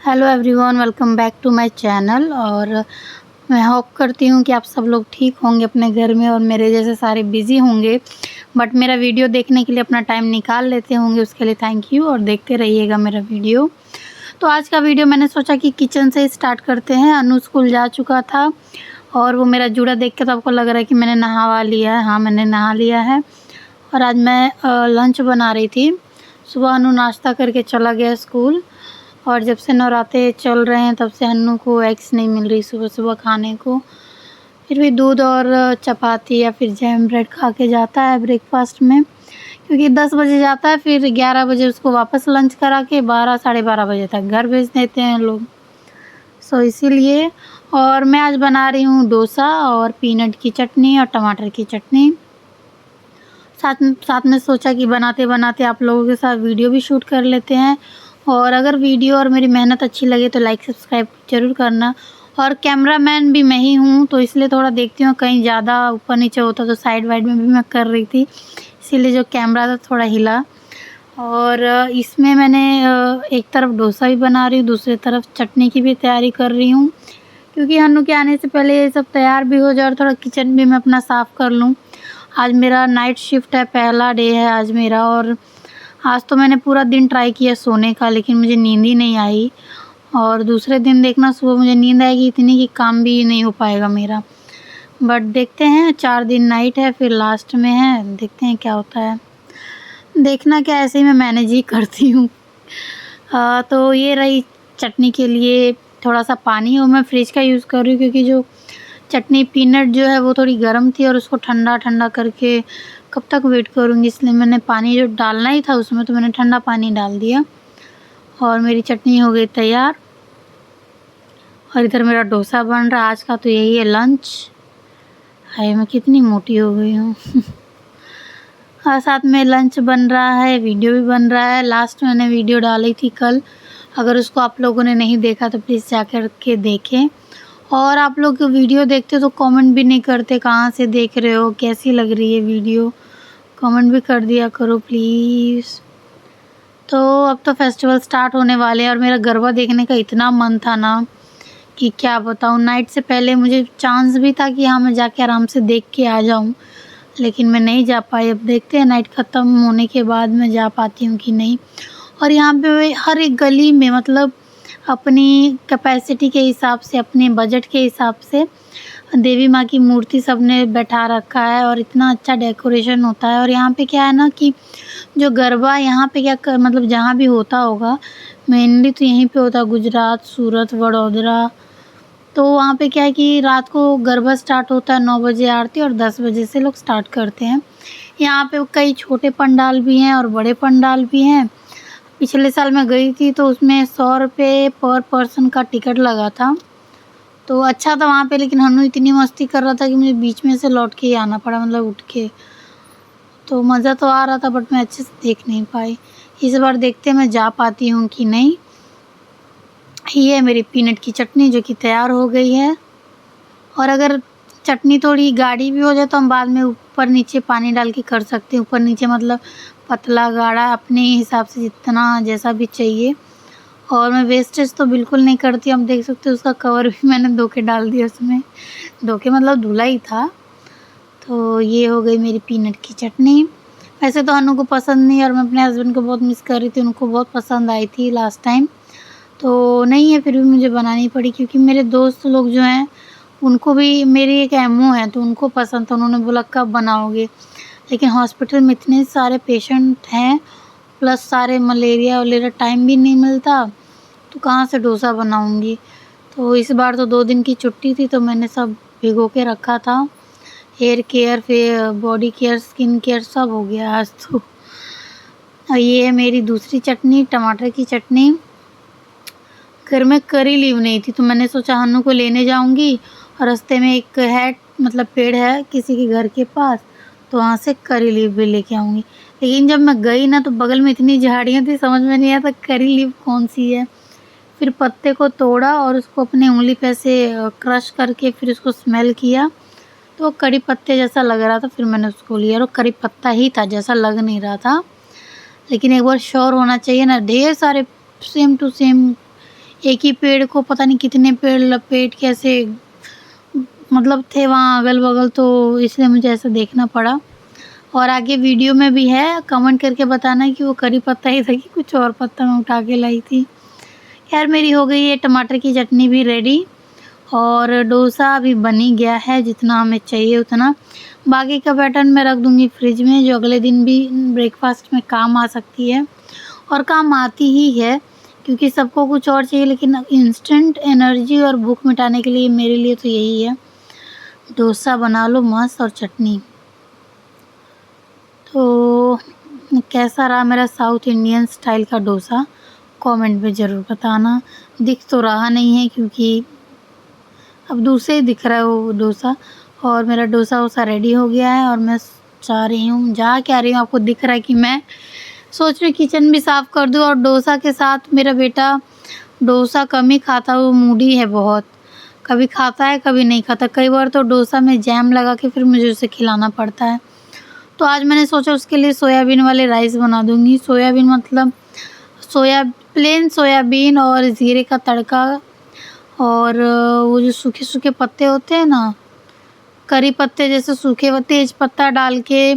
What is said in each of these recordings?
Hello everyone, welcome back to my channel. और मैं hope करती हूँ कि आप सब लोग ठीक होंगे अपने घर में और मेरे जैसे सारे बिज़ी होंगे, बट मेरा वीडियो देखने के लिए अपना टाइम निकाल लेते होंगे। उसके लिए थैंक यू और देखते रहिएगा मेरा वीडियो। तो आज का वीडियो मैंने सोचा कि किचन से स्टार्ट करते हैं। अनु स्कूल जा चुका था और वो मेरा जूड़ा देख के तो आपको लग रहा है कि मैंने नहावा लिया है। हाँ, मैंने नहा लिया है। और आज मैं लंच बना रही थी। सुबह अनु नाश्ता करके चला गया स्कूल, और जब से नवरात्रे चल रहे हैं तब से हन्नू को एग्स नहीं मिल रही सुबह सुबह खाने को। फिर भी दूध और चपाती या फिर जैम ब्रेड खा के जाता है ब्रेकफास्ट में, क्योंकि 10 बजे जाता है। फिर 11 बजे उसको वापस लंच करा के 12 साढ़े 12 बजे तक घर भेज देते हैं लोग। सो इसीलिए। और मैं आज बना रही हूँ डोसा और पीनट की चटनी और टमाटर की चटनी। साथ में सोचा कि बनाते बनाते आप लोगों के साथ वीडियो भी शूट कर लेते हैं। और अगर वीडियो और मेरी मेहनत अच्छी लगे तो लाइक सब्सक्राइब ज़रूर करना। और कैमरामैन भी मैं ही हूँ, तो इसलिए थोड़ा देखती हूँ, कहीं ज़्यादा ऊपर नीचे होता तो साइड वाइड में भी मैं कर रही थी, इसीलिए जो कैमरा था थोड़ा हिला। और इसमें मैंने एक तरफ डोसा भी बना रही हूँ, दूसरी तरफ चटनी की भी तैयारी कर रही हूँ, क्योंकि हन्नू के आने से पहले ये सब तैयार भी हो जाए और थोड़ा किचन भी मैं अपना साफ़ कर लूँ। आज मेरा नाइट शिफ्ट है, पहला डे है आज मेरा। और आज तो मैंने पूरा दिन ट्राई किया सोने का, लेकिन मुझे नींद ही नहीं आई। और दूसरे दिन देखना सुबह मुझे नींद आएगी इतनी कि काम भी नहीं हो पाएगा मेरा। बट देखते हैं, 4 दिन नाइट है, फिर लास्ट में है, देखते हैं क्या होता है। देखना क्या, ऐसे ही मैं मैनेज ही करती हूँ। तो ये रही चटनी के लिए थोड़ा सा पानी, और मैं फ्रिज का यूज़ कर रही हूँ, क्योंकि जो चटनी पीनट जो है वो थोड़ी गर्म थी और उसको ठंडा ठंडा करके कब तक वेट करूँगी, इसलिए मैंने पानी जो डालना ही था उसमें तो मैंने ठंडा पानी डाल दिया। और मेरी चटनी हो गई तैयार। और इधर मेरा डोसा बन रहा है। आज का तो यही है लंच। हाय, मैं कितनी मोटी हो गई हूँ। और साथ में लंच बन रहा है, वीडियो भी बन रहा है। लास्ट मैंने वीडियो डाली थी कल, अगर उसको आप लोगों ने नहीं देखा तो प्लीज़ जाकर के देखें। और आप लोग वीडियो देखते हो तो कमेंट भी नहीं करते, कहाँ से देख रहे हो, कैसी लग रही है वीडियो, कमेंट भी कर दिया करो प्लीज़। तो अब तो फेस्टिवल स्टार्ट होने वाले हैं और मेरा गरबा देखने का इतना मन था ना कि क्या बताऊँ। नाइट से पहले मुझे चांस भी था कि हाँ मैं जाके आराम से देख के आ जाऊँ, लेकिन मैं नहीं जा पाई। अब देखते हैं नाइट ख़त्म होने के बाद मैं जा पाती हूँ कि नहीं। और यहाँ पे हर एक गली में मतलब अपनी कैपेसिटी के हिसाब से, अपने बजट के हिसाब से देवी माँ की मूर्ति सबने बैठा रखा है और इतना अच्छा डेकोरेशन होता है। और यहाँ पे क्या है ना कि जो गरबा यहाँ पे मतलब जहाँ भी होता होगा, मेनली तो यहीं पे होता है, गुजरात, सूरत, वडोदरा। तो वहाँ पे क्या है कि रात को गरबा स्टार्ट होता है 9 बजे आरती, और 10 बजे से लोग स्टार्ट करते हैं। यहाँ पे कई छोटे पंडाल भी हैं और बड़े पंडाल भी हैं। पिछले साल मैं गई थी तो उसमें 100 रुपये पर पर्सन का टिकट लगा था, तो अच्छा था वहाँ पे। लेकिन हन्नू इतनी मस्ती कर रहा था कि मुझे बीच में से लौट के ही आना पड़ा, मतलब उठ के। तो मज़ा तो आ रहा था बट मैं अच्छे से देख नहीं पाई। इस बार देखते मैं जा पाती हूँ कि नहीं। ये है मेरी पीनट की चटनी जो कि तैयार हो गई है। और अगर चटनी थोड़ी गाढ़ी भी हो जाए तो हम बाद में ऊपर नीचे पानी डाल के कर सकते हैं। ऊपर नीचे मतलब पतला गाढ़ा अपने हिसाब से जितना जैसा भी चाहिए। और मैं वेस्टेज तो बिल्कुल नहीं करती। हम देख सकते हो उसका कवर भी मैंने धो के डाल दिया उसमें, धो के मतलब धुला ही था। तो ये हो गई मेरी पीनट की चटनी। वैसे तो अनु को पसंद नहीं, और मैं अपने हस्बैंड को बहुत मिस कर रही थी, उनको बहुत पसंद आई थी लास्ट टाइम। तो नहीं है, फिर भी मुझे बनानी पड़ी, क्योंकि मेरे दोस्त लोग जो हैं उनको भी, मेरी एक एमओ है तो उनको पसंद था। उन्होंने बोला कब बनाओगे, लेकिन हॉस्पिटल में इतने सारे पेशेंट हैं, प्लस सारे मलेरिया वलेरिया, टाइम भी नहीं मिलता, तो कहाँ से डोसा बनाऊँगी। तो इस बार तो 2 दिन की छुट्टी थी तो मैंने सब भिगो के रखा था। हेयर केयर, फिर बॉडी केयर, स्किन केयर सब हो गया आज तो। और ये है मेरी दूसरी चटनी, टमाटर की चटनी। घर में करी लीव नहीं थी तो मैंने सोचा हन्नू को लेने जाऊंगी, और रास्ते में एक है मतलब पेड़ है किसी के घर के पास, तो वहाँ से करी लीव भी लेके आऊँगी। लेकिन जब मैं गई ना तो बगल में इतनी झाड़ियाँ थी, समझ में नहीं आता करी लीव कौन सी है। फिर पत्ते को तोड़ा और उसको अपनी उंगली पे से क्रश करके फिर उसको स्मेल किया, तो कड़ी पत्ते जैसा लग रहा था। फिर मैंने उसको लिया और कड़ी पत्ता ही था, जैसा लग नहीं रहा था। लेकिन एक बार श्योर होना चाहिए ना, ढेर सारे सेम टू सेम एक ही पेड़ को पता नहीं कितने पेड़ लपेट के ऐसे मतलब थे वहाँ अगल-बगल, तो इसलिए मुझे ऐसा देखना पड़ा। और आगे वीडियो में भी है, कमेंट करके बताना कि वो करी पत्ता ही था कि कुछ और पत्ता मैं उठा के लाई थी। खैर मेरी हो गई है टमाटर की चटनी भी रेडी और डोसा अभी बन ही गया है जितना हमें चाहिए उतना। बाकी का बैटर मैं रख दूँगी फ्रिज में, जो अगले दिन भी ब्रेकफ़ास्ट में काम आ सकती है और काम आती ही है, क्योंकि सबको कुछ और चाहिए, लेकिन इंस्टेंट एनर्जी और भूख मिटाने के लिए मेरे लिए तो यही है, डोसा बना लो मस्त और चटनी। तो कैसा रहा मेरा साउथ इंडियन स्टाइल का डोसा, कमेंट में ज़रूर बताना। दिख तो रहा नहीं है क्योंकि अब दूर से ही दिख रहा है वो डोसा। और मेरा डोसा-वोसा रेडी हो गया है और मैं जा रही हूँ, जा क्या रही हूँ, आपको दिख रहा है कि मैं सोच रही किचन भी साफ़ कर दूँ। और डोसा के साथ मेरा बेटा डोसा कम ही खाता है, वो मूडी है बहुत, कभी खाता है कभी नहीं खाता। कई बार तो डोसा में जैम लगा के फिर मुझे उसे खिलाना पड़ता है। तो आज मैंने सोचा उसके लिए सोयाबीन वाले राइस बना दूँगी। सोयाबीन मतलब प्लेन सोयाबीन और ज़ीरे का तड़का और वो जो सूखे-सूखे पत्ते होते हैं ना, करी पत्ते जैसे सूखे व तेज पत्ता डाल के,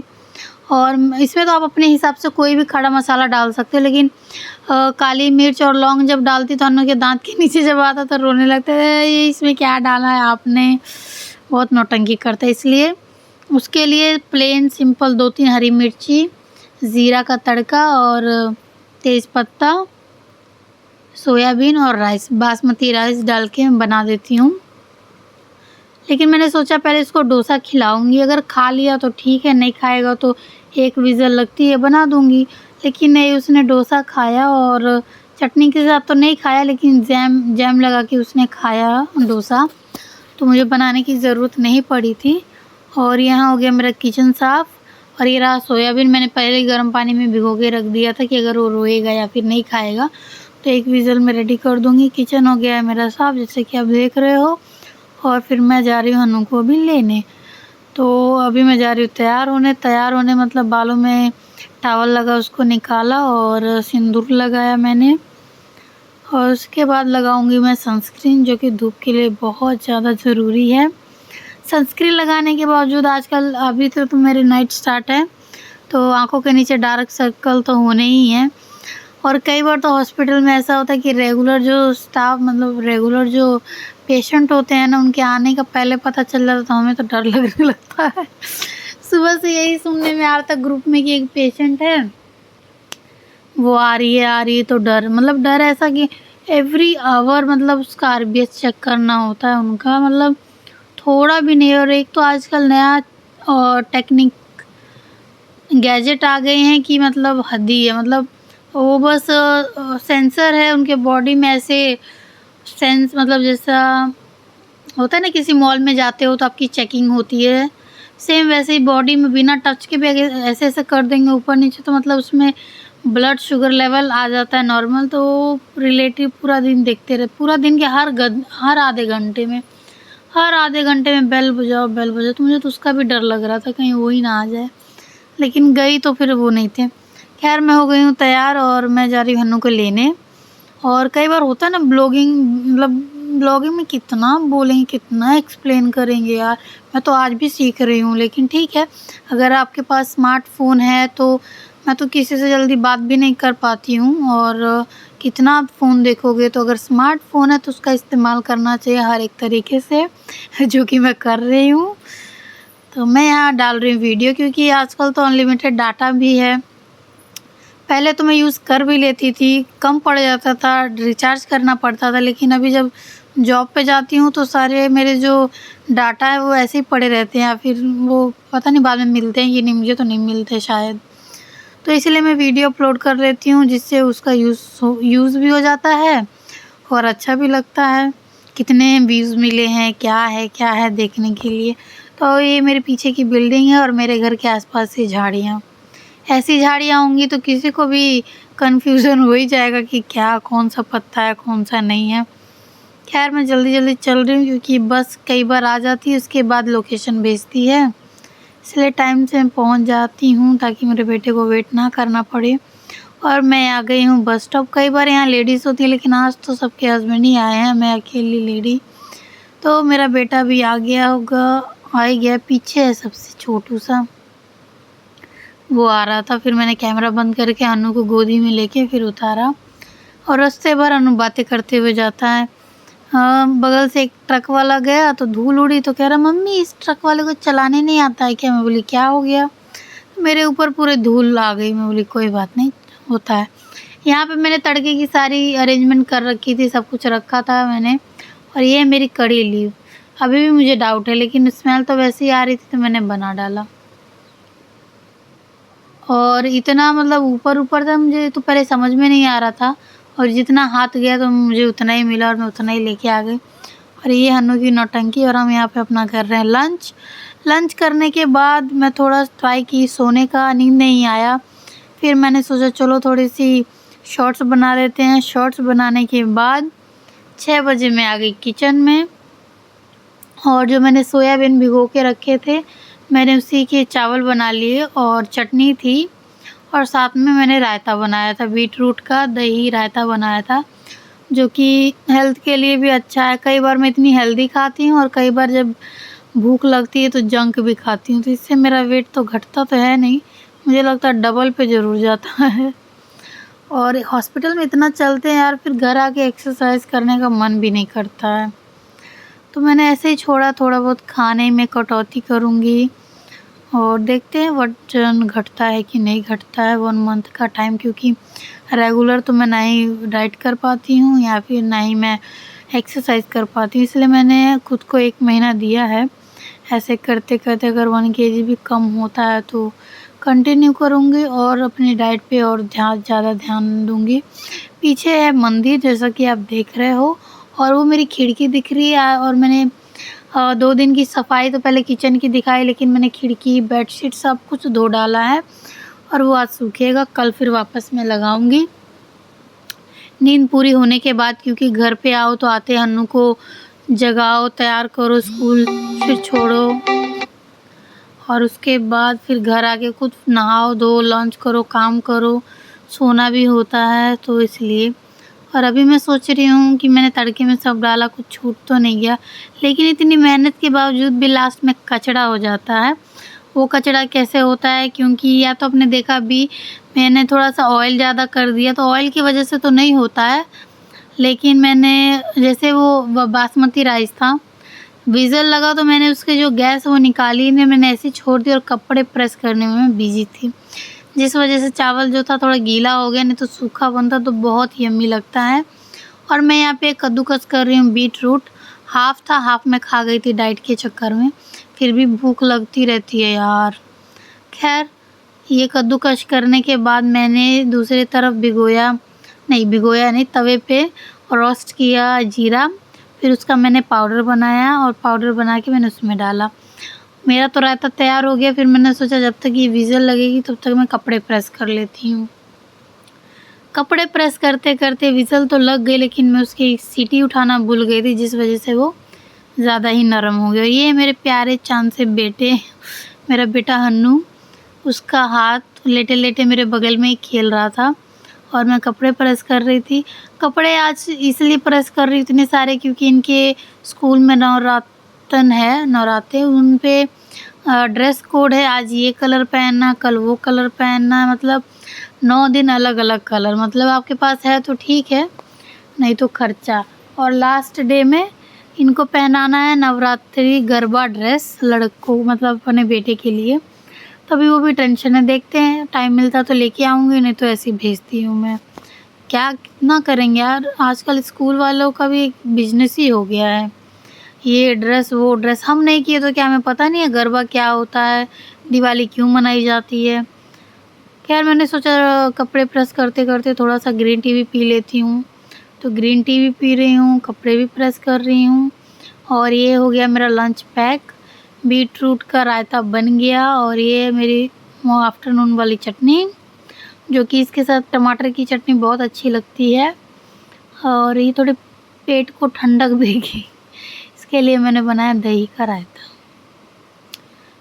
और इसमें तो आप अपने हिसाब से कोई भी खड़ा मसाला डाल सकते हो, लेकिन काली मिर्च और लौंग जब डालती तो अन्नू के दाँत के नीचे जब आता तो रोने लगता है, ये इसमें क्या डाला है आपने, बहुत नौटंकी करता है। इसलिए उसके लिए प्लेन सिंपल 2-3 हरी मिर्ची, ज़ीरा का तड़का और तेज पत्ता, सोयाबीन और राइस, बासमती राइस डाल के मैं बना देती हूँ। लेकिन मैंने सोचा पहले इसको डोसा खिलाऊँगी, अगर खा लिया तो ठीक है, नहीं खाएगा तो 1 विज़ल लगती है बना दूँगी। लेकिन नहीं, उसने डोसा खाया और चटनी के साथ तो नहीं खाया, लेकिन जैम लगा के उसने खाया डोसा, तो मुझे बनाने की ज़रूरत नहीं पड़ी थी। और यहाँ हो गया मेरा किचन साफ़। और ये रहा सोयाबीन, मैंने पहले ही गर्म पानी में भिगो के रख दिया था कि अगर वो रोएगा या फिर नहीं खाएगा तो 1 विज़ल में रेडी कर दूँगी। किचन हो गया है मेरा साफ़, जैसे कि आप देख रहे हो। और फिर मैं जा रही हूँ हन्नू को अभी लेने। तो अभी मैं जा रही हूँ तैयार होने मतलब बालों में टॉवल लगा उसको निकाला और सिंदूर लगाया मैंने। और उसके बाद लगाऊंगी मैं सनस्क्रीन, जो कि धूप के लिए बहुत ज़्यादा ज़रूरी है। सनस्क्रीन लगाने के बावजूद आजकल अभी तो मेरे नाइट स्टार्ट है, तो आँखों के नीचे डार्क सर्कल तो होने ही हैं। और कई बार तो हॉस्पिटल में ऐसा होता है कि रेगुलर जो पेशेंट होते हैं ना, उनके आने का पहले पता चल जाता है, तो हमें तो डर लगने लगता है। सुबह से यही सुनने में आ रहा था ग्रुप में कि एक पेशेंट है, वो आ रही है तो डर ऐसा कि एवरी आवर मतलब उसका आरबीएस चेक करना होता है उनका, मतलब थोड़ा भी नहीं। और एक तो आजकल नया टेक्निक गैजेट आ गए हैं कि मतलब हद ही है, मतलब वो बस सेंसर है उनके बॉडी में, ऐसे सेंस मतलब जैसा होता है ना, किसी मॉल में जाते हो तो आपकी चेकिंग होती है, सेम वैसे ही बॉडी में बिना टच के भी ऐसे ऐसे कर देंगे ऊपर नीचे, तो मतलब उसमें ब्लड शुगर लेवल आ जाता है नॉर्मल। तो रिलेटिव पूरा दिन देखते रहे, पूरा दिन के हर आधे घंटे में बेल बजाओ, तो मुझे तो उसका भी डर लग रहा था कहीं वो ही ना आ जाए। लेकिन गई तो फिर वो नहीं थे। खैर मैं हो गई हूँ तैयार और मैं जा रही हूँ हन्नू को लेने। और कई बार होता है ना ब्लॉगिंग में कितना बोलेंगे, कितना एक्सप्लेन करेंगे यार। मैं तो आज भी सीख रही हूँ, लेकिन ठीक है, अगर आपके पास स्मार्टफ़ोन है तो मैं तो किसी से जल्दी बात भी नहीं कर पाती हूँ। और कितना आप फ़ोन देखोगे, तो अगर स्मार्टफ़ोन है तो उसका इस्तेमाल करना चाहिए हर एक तरीके से, जो कि मैं कर रही हूँ। तो मैं यहाँ डाल रही हूँ वीडियो, क्योंकि आजकल तो अनलिमिटेड डाटा भी है। पहले तो मैं यूज़ कर भी लेती थी, कम पड़ जाता था, रिचार्ज करना पड़ता था, लेकिन अभी जब जॉब पे जाती हूँ तो सारे मेरे जो डाटा है वो ऐसे ही पड़े रहते हैं, या फिर वो पता नहीं बाद में मिलते हैं कि नहीं, मुझे तो नहीं मिलते शायद। तो इसलिए मैं वीडियो अपलोड कर लेती हूँ, जिससे उसका यूज़ भी हो जाता है और अच्छा भी लगता है। कितने व्यूज़ मिले हैं, क्या है देखने के लिए। तो ये मेरे पीछे की बिल्डिंग है और मेरे घर के आसपास से झाड़ियाँ। ऐसी झाड़ियाँ होंगी तो किसी को भी कन्फ्यूज़न हो ही जाएगा कि क्या कौन सा पत्ता है, कौन सा नहीं है। खैर मैं जल्दी चल रही हूँ, क्योंकि बस कई बार आ जाती है, उसके बाद लोकेशन भेजती है, इसलिए टाइम से मैं पहुँच जाती हूँ ताकि मेरे बेटे को वेट ना करना पड़े। और मैं आ गई हूँ बस स्टॉप। कई बार यहाँ लेडीज़ होती है लेकिन आज तो सबके हस्बैंड ही आए हैं, मैं अकेली लेडी। तो मेरा बेटा भी आ गया होगा, आ ही गया, पीछे है सबसे छोटू सा, वो आ रहा था। फिर मैंने कैमरा बंद करके अनु को गोदी में लेके फिर उतारा और रास्ते भर अनु बातें करते हुए जाता है। बगल से एक ट्रक वाला गया तो धूल उड़ी तो कह रहा मम्मी इस ट्रक वाले को चलाने नहीं आता है क्या? मैं बोली क्या हो गया? मेरे ऊपर पूरे धूल आ गई। मैं बोली कोई बात नहीं, होता है। यहाँ पे मैंने तड़के की सारी अरेंजमेंट कर रखी थी, सब कुछ रखा था मैंने। और ये मेरी कड़ी लीव, अभी भी मुझे डाउट है लेकिन स्मेल तो वैसे ही आ रही थी तो मैंने बना डाला। और इतना मतलब ऊपर ऊपर था, मुझे तो पहले समझ में नहीं आ रहा था और जितना हाथ गया तो मुझे उतना ही मिला और मैं उतना ही लेके आ गई। और ये हन्नू की नौटंकी। और हम यहाँ पे अपना कर रहे हैं लंच। लंच करने के बाद मैं थोड़ा ट्राई की सोने का, नींद नहीं आया। फिर मैंने सोचा चलो थोड़ी सी शॉर्ट्स बना लेते हैं। शॉर्ट्स बनाने के बाद 6 बजे मैं आ गई किचन में और जो मैंने सोयाबीन भिगो के रखे थे मैंने उसी के चावल बना लिए और चटनी थी और साथ में मैंने रायता बनाया था, बीट रूट का दही रायता बनाया था, जो कि हेल्थ के लिए भी अच्छा है। कई बार मैं इतनी हेल्दी खाती हूँ और कई बार जब भूख लगती है तो जंक भी खाती हूँ, तो इससे मेरा वेट तो घटता तो है नहीं, मुझे लगता है डबल पे ज़रूर जाता है। और हॉस्पिटल में इतना चलते हैं यार, फिर घर आके एक्सरसाइज करने का मन भी नहीं करता है। तो मैंने ऐसे ही छोड़ा, थोड़ा बहुत खाने में कटौती करूँगी और देखते हैं वज़न घटता है कि नहीं घटता है 1 मंथ का टाइम, क्योंकि रेगुलर तो मैं ना ही डाइट कर पाती हूँ या फिर ना ही मैं एक्सरसाइज कर पाती हूँ, इसलिए मैंने खुद को 1 महीना दिया है। ऐसे करते करते अगर 1 केजी भी कम होता है तो कंटिन्यू करूँगी और अपनी डाइट पे और ज़्यादा ध्यान दूँगी। पीछे है मंदिर जैसा कि आप देख रहे हो और वो मेरी खिड़की दिख रही है। और मैंने 2 दिन की सफाई तो पहले किचन की दिखाई, लेकिन मैंने खिड़की, बेडशीट सब कुछ धो डाला है और वो आज सूखेगा, कल फिर वापस मैं लगाऊंगी। नींद पूरी होने के बाद, क्योंकि घर पे आओ तो आते हन्नू को जगाओ, तैयार करो, स्कूल फिर छोड़ो और उसके बाद फिर घर आके खुद नहाओ धो, लंच करो, काम करो, सोना भी होता है, तो इसलिए। और अभी मैं सोच रही हूँ कि मैंने तड़के में सब डाला, कुछ छूट तो नहीं गया, लेकिन इतनी मेहनत के बावजूद भी लास्ट में कचड़ा हो जाता है। वो कचड़ा कैसे होता है, क्योंकि या तो आपने देखा अभी मैंने थोड़ा सा ऑयल ज़्यादा कर दिया, तो ऑयल की वजह से तो नहीं होता है, लेकिन मैंने जैसे वो बासमती राइस था, विज़ल लगा तो मैंने उसके जो गैस वो निकाली नहीं, मैंने ऐसे ही छोड़ दी और कपड़े प्रेस करने में मैं बिजी थी, जिस वजह से चावल जो था थोड़ा गीला हो गया, नहीं तो सूखा बनता तो बहुत यम्मी लगता है। और मैं यहाँ पे कद्दूकस कर रही हूँ बीट रूट, हाफ़ था, हाफ़ मैं खा गई थी डाइट के चक्कर में, फिर भी भूख लगती रहती है यार। खैर ये कद्दूकस करने के बाद मैंने दूसरी तरफ भिगोया नहीं, तवे पे रोस्ट किया जीरा, फिर उसका मैंने पाउडर बनाया और पाउडर बना के मैंने उसमें डाला। मेरा तो रायता तैयार हो गया, फिर मैंने सोचा जब तक ये विज़ल लगेगी तब तक मैं कपड़े प्रेस कर लेती हूँ। कपड़े प्रेस करते करते विज़ल तो लग गई, लेकिन मैं उसकी सीटी उठाना भूल गई थी, जिस वजह से वो ज़्यादा ही नरम हो गया। ये मेरे प्यारे चाँद से बेटे, मेरा बेटा हन्नू, उसका हाथ लेटे लेटे मेरे बगल में ही खेल रहा था और मैं कपड़े प्रेस कर रही थी। कपड़े आज इसलिए प्रेस कर रही हूँ इतने सारे, क्योंकि इनके स्कूल में नवराते, उन पे ड्रेस कोड है, आज ये कलर पहनना, कल वो कलर पहनना, मतलब 9 दिन अलग अलग कलर। मतलब आपके पास है तो ठीक है, नहीं तो खर्चा। और लास्ट डे में इनको पहनाना है नवरात्रि गरबा ड्रेस लड़कों, मतलब अपने बेटे के लिए, तभी वो भी टेंशन है। देखते हैं टाइम मिलता तो लेके आऊँगी, नहीं तो ऐसे ही भेजती हूँ मैं। क्या कितना करेंगे यार, आजकल स्कूल वालों का भी एक बिजनेस ही हो गया है, ये ड्रेस वो ड्रेस। हम नहीं किए तो क्या हमें पता नहीं है गरबा क्या होता है, दिवाली क्यों मनाई जाती है। खैर मैंने सोचा कपड़े प्रेस करते करते थोड़ा सा ग्रीन टी भी पी लेती हूँ, तो ग्रीन टी भी पी रही हूँ, कपड़े भी प्रेस कर रही हूँ। और ये हो गया मेरा लंच पैक, बीट रूट का रायता बन गया और ये मेरी आफ्टरनून वाली चटनी, जो कि इसके साथ टमाटर की चटनी बहुत अच्छी लगती है और ये थोड़े पेट को ठंडक देगी, इसके लिए मैंने बनाया दही का रायता।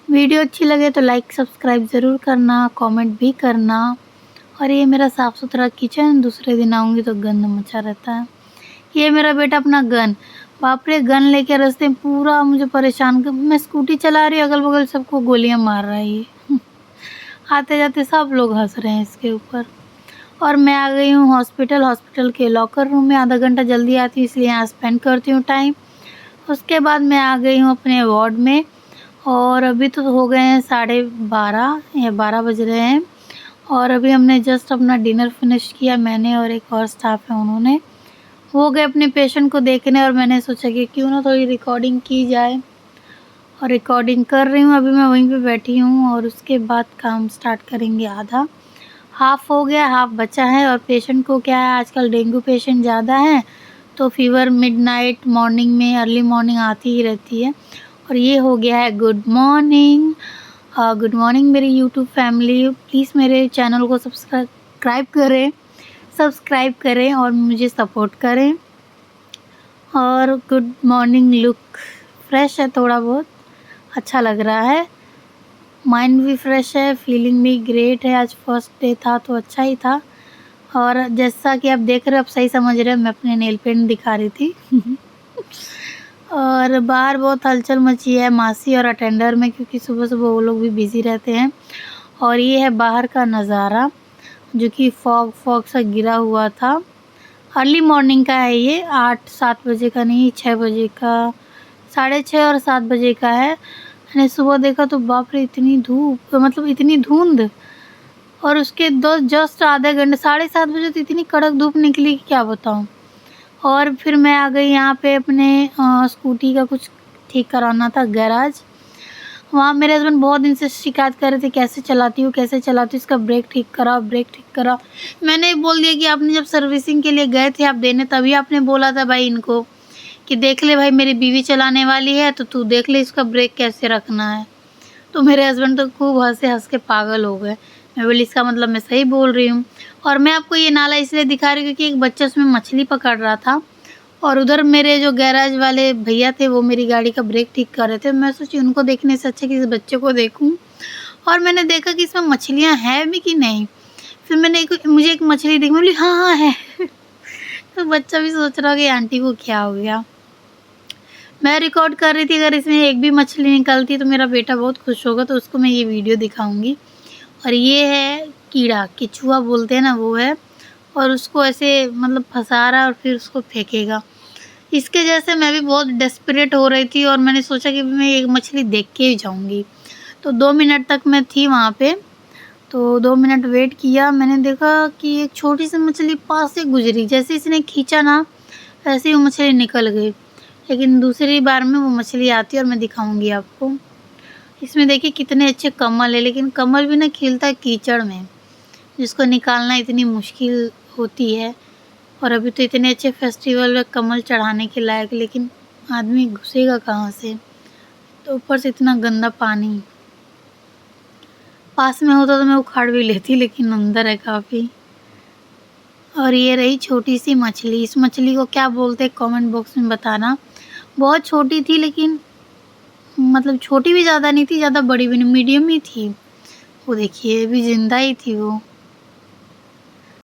वीडियो अच्छी लगे तो लाइक सब्सक्राइब ज़रूर करना, कमेंट भी करना और ये मेरा साफ़ सुथरा किचन, दूसरे दिन आऊँगी तो गंद मचा रहता है। ये मेरा बेटा अपना गन, बाप रे! गन लेके रास्ते में पूरा मुझे परेशान कर, मैं स्कूटी चला रही हूँ, अगल-बगल सबको गोलियाँ मार रहा है ये। आते-जाते सब लोग हँस रहे हैं इसके ऊपर। और मैं आ गई हूँ हॉस्पिटल के लॉकर रूम में, आधा घंटा जल्दी आती हूँ इसलिए यहाँ स्पेंड करती हूँ टाइम। उसके बाद मैं आ गई हूँ अपने वार्ड में और अभी तो हो गए हैं 12:30 या 12 बज रहे हैं और अभी हमने जस्ट अपना डिनर फिनिश किया, मैंने और एक और स्टाफ है उन्होंने। वो गए अपने पेशेंट को देखने और मैंने सोचा कि क्यों ना थोड़ी रिकॉर्डिंग की जाए और रिकॉर्डिंग कर रही हूँ। अभी मैं वहीं पे बैठी हूँ और उसके बाद काम स्टार्ट करेंगे। आधा हाफ़ हो गया, हाफ़ बचा है। और पेशेंट को क्या है, आजकल डेंगू पेशेंट ज़्यादा हैं तो फ़ीवर मिडनाइट मॉर्निंग में अर्ली मॉर्निंग आती ही रहती है। और ये हो गया है गुड मॉर्निंग। गुड मॉर्निंग मेरी यूट्यूब फैमिली, प्लीज़ मेरे चैनल को सब्सक्राइब करें और मुझे सपोर्ट करें। और गुड मॉर्निंग लुक फ्रेश है, थोड़ा बहुत अच्छा लग रहा है, माइंड भी फ्रेश है, फीलिंग भी ग्रेट है। आज फर्स्ट डे था तो अच्छा ही था। और जैसा कि आप देख रहे हो, आप सही समझ रहे हो, मैं अपने नेल पेंट दिखा रही थी। और बाहर बहुत हलचल मची है मासी और अटेंडर में, क्योंकि सुबह-सुबह वो लोग भी बिज़ी रहते हैं। और ये है बाहर का नज़ारा जो कि फॉग सा गिरा हुआ था। अर्ली मॉर्निंग का है ये, 8-7 बजे का नहीं, 6 बजे का, 6:30 और 7 बजे का है। मैंने सुबह देखा तो बाप रे! इतनी धूप, मतलब इतनी धुंध। और उसके जस्ट आधे घंटे 7:30 बजे तो इतनी कड़क धूप निकली कि क्या बताऊँ। और फिर मैं आ गई यहाँ पे अपने स्कूटी का कुछ ठीक कराना था गैराज। वहाँ मेरे हस्बैंड बहुत दिन से शिकायत कर रहे थे, कैसे चलाती हो, इसका ब्रेक ठीक कराओ। मैंने बोल दिया कि आपने जब सर्विसिंग के लिए गए थे आप देने, तभी आपने बोला था भाई इनको कि देख ले भाई मेरी बीवी चलाने वाली है तो तू देख ले इसका ब्रेक कैसे रखना है। तो मेरे हस्बैंड तो खूब हँस के पागल हो गए। मैं बोली इसका मतलब मैं सही बोल रही हूँ। और मैं आपको ये नाला इसलिए दिखा रही हूँ क्योंकि एक बच्चा उसमें मछली पकड़ रहा था और उधर मेरे जो गैराज वाले भैया थे वो मेरी गाड़ी का ब्रेक ठीक कर रहे थे। मैं सोची उनको देखने से अच्छा कि इस बच्चे को देखूँ। और मैंने देखा कि इसमें मछलियाँ हैं भी कि नहीं। फिर मुझे एक मछली दिखी, मैं बोली हाँ है। तो बच्चा भी सोच रहा होगा कि आंटी को क्या हो गया। मैं रिकॉर्ड कर रही थी, अगर इसमें एक भी मछली निकलती तो मेरा बेटा बहुत खुश होगा, तो उसको मैं ये वीडियो दिखाऊंगी। और ये है कीड़ा, केचुआ बोलते हैं ना, वो है। और उसको ऐसे मतलब फंसा रहा है और फिर उसको फेंकेगा। इसके जैसे मैं भी बहुत डेस्परेट हो रही थी और मैंने सोचा कि मैं एक मछली देख के ही जाऊंगी। तो 2 मिनट तक मैं थी वहाँ पे, तो 2 मिनट वेट किया। मैंने देखा कि एक छोटी सी मछली पास से गुजरी, जैसे इसने खींचा ना वैसे ही वो मछली निकल गई। लेकिन दूसरी बार में वो मछली आती है और मैं दिखाऊंगी आपको। इसमें देखिए कितने अच्छे कमल है, लेकिन कमल भी ना खिलता है कीचड़ में, जिसको निकालना इतनी मुश्किल होती है। और अभी तो इतने अच्छे फेस्टिवल में कमल चढ़ाने के लायक, लेकिन आदमी घुसेगा कहाँ से। तो ऊपर से इतना गंदा पानी, पास में होता तो मैं उखाड़ भी लेती, लेकिन अंदर है काफ़ी। और ये रही छोटी सी मछली। इस मछली को क्या बोलते हैं कमेंट बॉक्स में बताना। बहुत छोटी थी, लेकिन मतलब छोटी भी ज़्यादा नहीं थी, ज़्यादा बड़ी भी नहीं, मीडियम ही थी। वो देखिए अभी ज़िंदा ही थी वो।